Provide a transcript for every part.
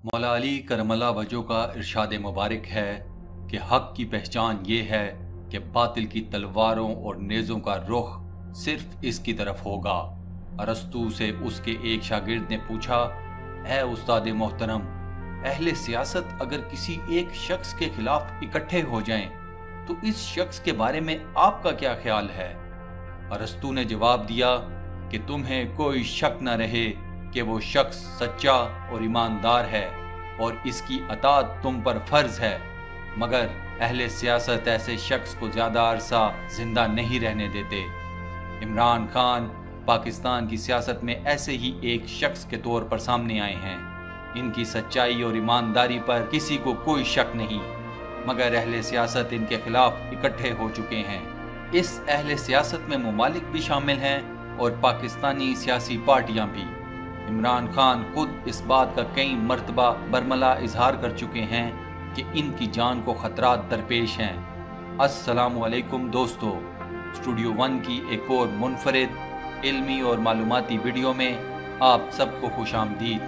मौला अली करमल्ला वजह का इरशाद मुबारक है कि हक की पहचान ये है कि बातिल की तलवारों और नेज़ों का रुख सिर्फ इसकी तरफ होगा। अरस्तू से उसके एक शागिर्द ने पूछा, ऐ उस्ताद मोहतरम, अहले सियासत अगर किसी एक शख्स के खिलाफ इकट्ठे हो जाएं, तो इस शख्स के बारे में आपका क्या ख्याल है? अरस्तू ने जवाब दिया कि तुम्हें कोई शक न रहे कि वो शख्स सच्चा और ईमानदार है और इसकी अताअत तुम पर फर्ज है, मगर अहले सियासत ऐसे शख्स को ज़्यादा अरसा जिंदा नहीं रहने देते। इमरान खान पाकिस्तान की सियासत में ऐसे ही एक शख्स के तौर पर सामने आए हैं। इनकी सच्चाई और ईमानदारी पर किसी को कोई शक नहीं, मगर अहले सियासत इनके खिलाफ इकट्ठे हो चुके हैं। इस अहले सियासत में मुमालिक भी शामिल हैं और पाकिस्तानी सियासी पार्टियां भी। इमरान खान खुद इस बात का कई मर्तबा बरमला इजहार कर चुके हैं कि इनकी जान को खतरात दरपेश हैं। अस्सलामु अलैकुम दोस्तों, स्टूडियो वन की एक और मुनफरिद इल्मी और मालूमाती वीडियो में आप सबको खुशामदीद।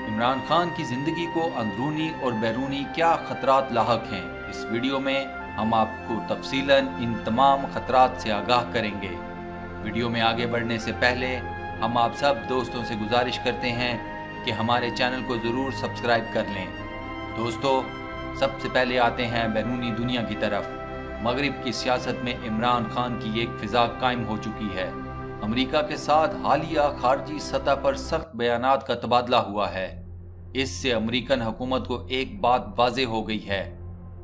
इमरान खान की ज़िंदगी को अंदरूनी और बैरूनी क्या खतरात लाहक हैं, इस वीडियो में हम आपको तफसीलन इन तमाम खतरात से आगाह करेंगे। वीडियो में आगे बढ़ने से पहले हम आप सब दोस्तों से गुजारिश करते हैं कि हमारे चैनल को ज़रूर सब्सक्राइब कर लें। दोस्तों, सबसे पहले आते हैं बैरूनी दुनिया की तरफ। मगरिब की सियासत में इमरान खान की एक फ़िज़ा कायम हो चुकी है। अमेरिका के साथ हालिया खारजी सतह पर सख्त बयानात का तबादला हुआ है। इससे अमेरिकन हुकूमत को एक बात वाज़ेह हो गई है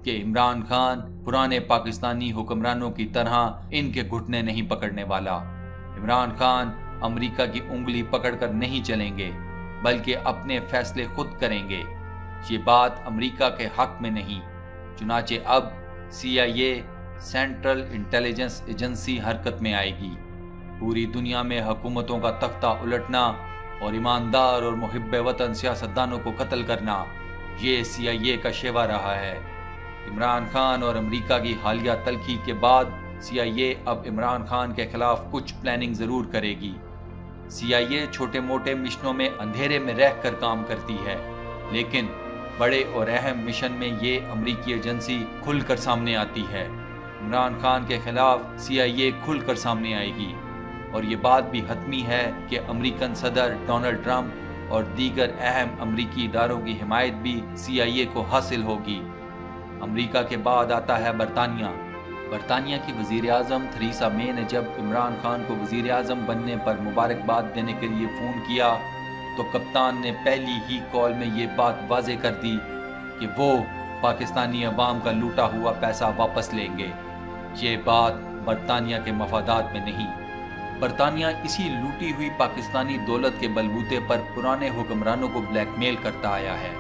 कि इमरान खान पुराने पाकिस्तानी हुक्मरानों की तरह इनके घुटने नहीं पकड़ने वाला। इमरान खान अमेरिका की उंगली पकड़कर नहीं चलेंगे, बल्कि अपने फैसले खुद करेंगे। ये बात अमेरिका के हक में नहीं, चुनाचे अब CIA सेंट्रल इंटेलिजेंस एजेंसी हरकत में आएगी। पूरी दुनिया में हुकूमतों का तख्ता उलटना और ईमानदार और मुहिब्बे वतन सियासतदानों को कत्ल करना, ये CIA का शेवा रहा है। इमरान खान और अमेरिका की हालिया तलखी के बाद CIA अब इमरान खान के खिलाफ कुछ प्लानिंग ज़रूर करेगी। CIA छोटे मोटे मिशनों में अंधेरे में रह कर काम करती है, लेकिन बड़े और अहम मिशन में ये अमेरिकी एजेंसी खुलकर सामने आती है। इमरान खान के खिलाफ CIA खुलकर सामने आएगी, और ये बात भी हतमी है कि अमेरिकन सदर डोनाल्ड ट्रंप और दीगर अहम अमेरिकी इदारों की हिमायत भी CIA को हासिल होगी। अमेरिका के बाद आता है बरतानिया। बरतानिया की वज़ीर आज़म थेरेसा मे ने जब इमरान खान को वज़ीर आज़म बनने पर मुबारकबाद देने के लिए फ़ोन किया, तो कप्तान ने पहली ही कॉल में ये बात वाज़ेह कर दी कि वो पाकिस्तानी अवाम का लूटा हुआ पैसा वापस लेंगे। ये बात बरतानिया के मफादात में नहीं। बरतानिया इसी लूटी हुई पाकिस्तानी दौलत के बलबूते पर पुराने हुक्मरानों को ब्लैकमेल करता आया है।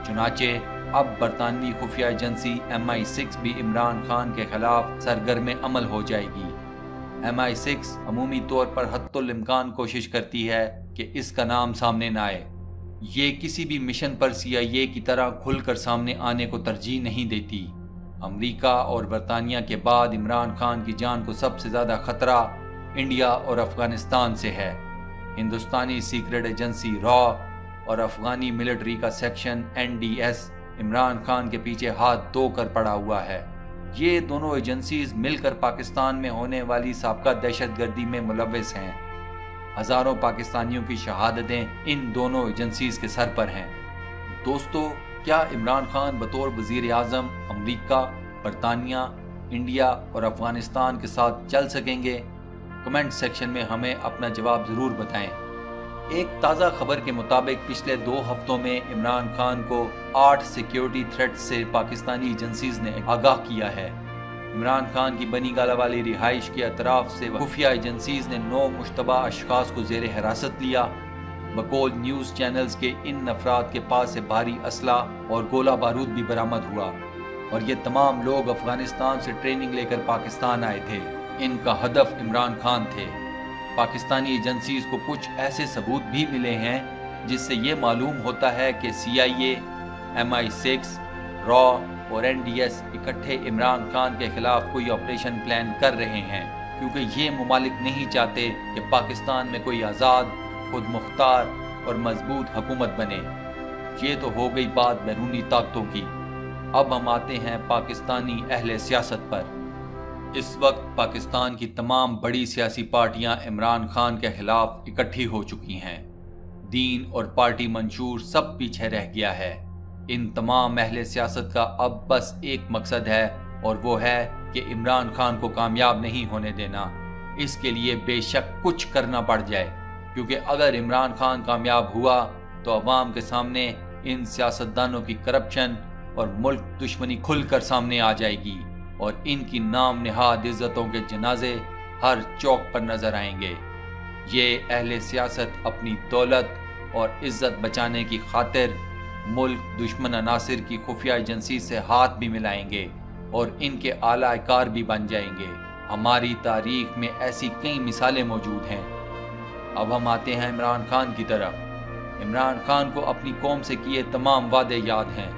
चुनाचे अब बरतानवी खुफिया एजेंसी MI6 भी इमरान खान के खिलाफ सरगर्म अमल हो जाएगी। MI6 अमूमी तौर पर हत्तुल इम्कान कोशिश करती है कि इसका नाम सामने न आए। ये किसी भी मिशन पर CIA की तरह खुलकर सामने आने को तरजीह नहीं देती। अमेरिका और बरतानिया के बाद इमरान खान की जान को सबसे ज़्यादा खतरा इंडिया और अफगानिस्तान से है। हिंदुस्तानी सीक्रेट एजेंसी रॉ और अफगानी मिलिट्री का सेक्शन NDS इमरान खान के पीछे हाथ धोकर पड़ा हुआ है। ये दोनों एजेंसीज मिलकर पाकिस्तान में होने वाली साबका दहशतगर्दी में मुलव्वस हैं। हज़ारों पाकिस्तानियों की शहादतें इन दोनों एजेंसीज के सर पर हैं। दोस्तों, क्या इमरान खान बतौर वज़ीर आज़म अमरीका, बरतानिया, इंडिया और अफगानिस्तान के साथ चल सकेंगे? कमेंट सेक्शन में हमें अपना जवाब ज़रूर बताएं। एक ताज़ा खबर के मुताबिक पिछले 2 हफ्तों में इमरान खान को 8 सिक्योरिटी थ्रेट से पाकिस्तानी एजेंसीज ने आगाह किया है। इमरान खान की बनी गाला वाली रिहाइश के अतराफ से खुफिया एजेंसीज ने 9 मुश्तबा अशखास को ज़ेर हिरासत लिया। बकौल न्यूज़ चैनल्स के इन अफराद के पास से भारी असला और गोला बारूद भी बरामद हुआ, और ये तमाम लोग अफगानिस्तान से ट्रेनिंग लेकर पाकिस्तान आए थे। इनका हदफ इमरान खान थे। पाकिस्तानी एजेंसीज को कुछ ऐसे सबूत भी मिले हैं जिससे ये मालूम होता है कि CIA, MI6, रॉ और NDS इकट्ठे इमरान खान के खिलाफ कोई ऑपरेशन प्लान कर रहे हैं, क्योंकि ये मुमालिक नहीं चाहते कि पाकिस्तान में कोई आज़ाद, खुद मुख्तार और मजबूत हुकूमत बने। یہ تو ہو گئی بات بیرونی طاقتوں کی۔ اب ہم آتے ہیں پاکستانی اہل سیاست پر۔ اس وقت پاکستان کی تمام بڑی سیاسی پارٹیاں عمران خان کے خلاف اکٹھی ہو چکی ہیں۔ دین اور پارٹی منشور سب پیچھے رہ گیا ہے۔ ان تمام اہل سیاست کا اب بس ایک مقصد ہے، اور وہ ہے کہ عمران خان کو کامیاب نہیں ہونے دینا۔ اس کے لیے بے شک کچھ کرنا پڑ جائے، کیونکہ اگر عمران خان کامیاب ہوا تو عوام کے سامنے ان سیاستدانوں کی کرپشن اور ملک دشمنی کھل کر سامنے آ جائے گی، اور ان کی نام نہاد عزتوں کے جنازے ہر چوک پر نظر آئیں گے۔ یہ اہل سیاست اپنی دولت اور عزت بچانے کی خاطر ملک دشمن عناصر کی خفیہ ایجنسی سے ہاتھ بھی ملائیں گے اور ان کے اعلی کار بھی بن جائیں گے۔ ہماری تاریخ میں ایسی کئی مثالیں موجود ہیں۔ اب ہم آتے ہیں عمران خان کی طرف۔ عمران خان کو اپنی قوم سے کیے تمام وعدے یاد ہیں۔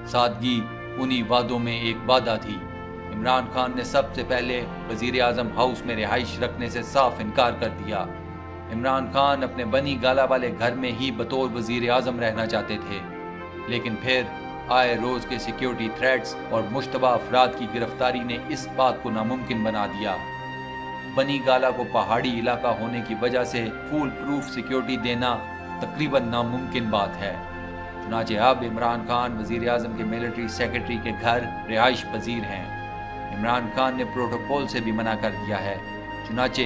سادگی انہی وعدوں میں ایک وعدہ تھی۔ عمران خان نے سب سے پہلے وزیر اعظم ہاؤس میں رہائش رکھنے سے صاف انکار کر دیا۔ عمران خان اپنے بنی گالہ والے گھر میں ہی بطور وزیر اعظم رہنا چاہتے تھے، لیکن پھر آئے روز کے سیکیورٹی تھریٹس اور مشتبہ افراد کی گرفتاری نے اس بات کو ناممکن بنا دیا۔ بنی گالہ کو پہاڑی علاقہ ہونے کی وجہ سے فول پروف سیکیورٹی دینا تقریباً ناممکن بات ہے۔ چنانچہ اب عمران خان وزیر اعظم کے ملٹری سیکرٹری کے گھر رہائش پذیر ہیں۔ عمران خان نے پروٹوکول سے بھی منع کر دیا ہے، چنانچہ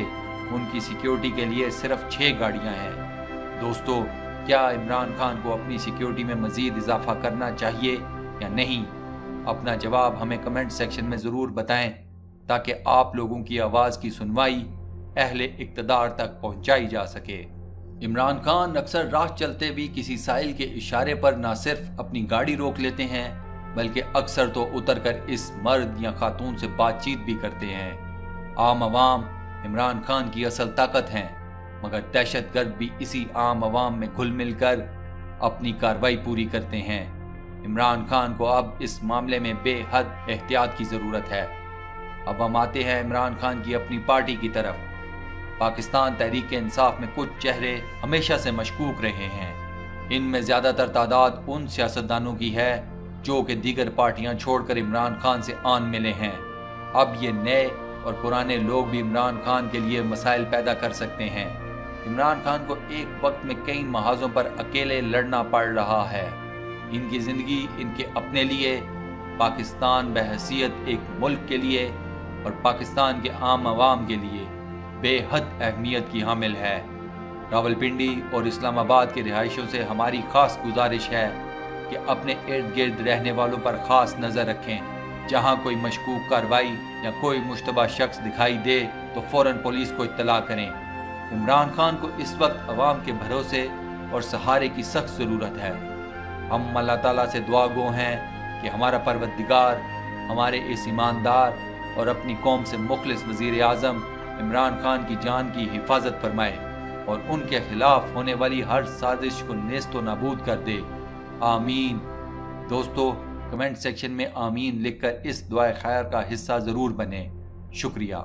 ان کی سیکیورٹی کے لیے صرف 6 گاڑیاں ہیں۔ دوستو، کیا عمران خان کو اپنی سیکیورٹی میں مزید اضافہ کرنا چاہیے یا نہیں؟ اپنا جواب ہمیں کمنٹ سیکشن میں ضرور بتائیں، تاکہ آپ لوگوں کی آواز کی سنوائی اہل اقتدار تک پہنچائی جا سکے۔ عمران خان اکثر راہ چلتے بھی کسی سائل کے اشارے پر نہ صرف اپنی گاڑی روک لیتے ہیں، بلکہ اکثر تو اتر کر اس مرد یا خاتون سے بات چیت بھی کرتے ہیں۔ عام عوام عمران خان کی اصل طاقت ہیں، مگر دہشت گرد بھی اسی عام عوام میں گھل مل کر اپنی کارروائی پوری کرتے ہیں۔ عمران خان کو اب اس معاملے میں بے حد احتیاط کی ضرورت ہے۔ اب ہم آتے ہیں عمران خان کی اپنی پارٹی کی طرف۔ پاکستان تحریک انصاف میں کچھ چہرے ہمیشہ سے مشکوک رہے ہیں۔ ان میں زیادہ تر تعداد ان سیاستدانوں کی ہے جو کہ دیگر پارٹیاں چھوڑ کر عمران خان سے آن ملے ہیں۔ اب یہ نئے اور پرانے لوگ بھی عمران خان کے لیے مسائل پیدا کر سکتے ہیں۔ عمران خان کو ایک وقت میں کئی محاذوں پر اکیلے لڑنا پڑ رہا ہے۔ ان کی زندگی ان کے اپنے لیے، پاکستان بحیثیت ایک ملک کے لیے اور پاکستان کے عام عوام کے لیے بے حد اہمیت کی حامل ہے۔ راولپنڈی اور اسلام آباد کے رہائشیوں سے ہماری خاص گزارش ہے کہ اپنے ارد گرد رہنے والوں پر خاص نظر رکھیں۔ جہاں کوئی مشکوک کارروائی یا کوئی مشتبہ شخص دکھائی دے تو فوراً پولیس کو اطلاع کریں۔ عمران خان کو اس وقت عوام کے بھروسے اور سہارے کی سخت ضرورت ہے۔ ہم اللہ تعالیٰ سے دعا گو ہیں کہ ہمارا پروردگار ہمارے اس ایماندار اور اپنی قوم سے مخلص وزیر اعظم عمران خان کی جان کی حفاظت فرمائے اور ان کے خلاف ہونے والی ہر سازش کو نیست و نابود کر دے۔ آمین۔ دوستو، کمنٹ سیکشن میں آمین لکھ کر اس دعائے خیر کا حصہ ضرور بنیں۔ شکریہ۔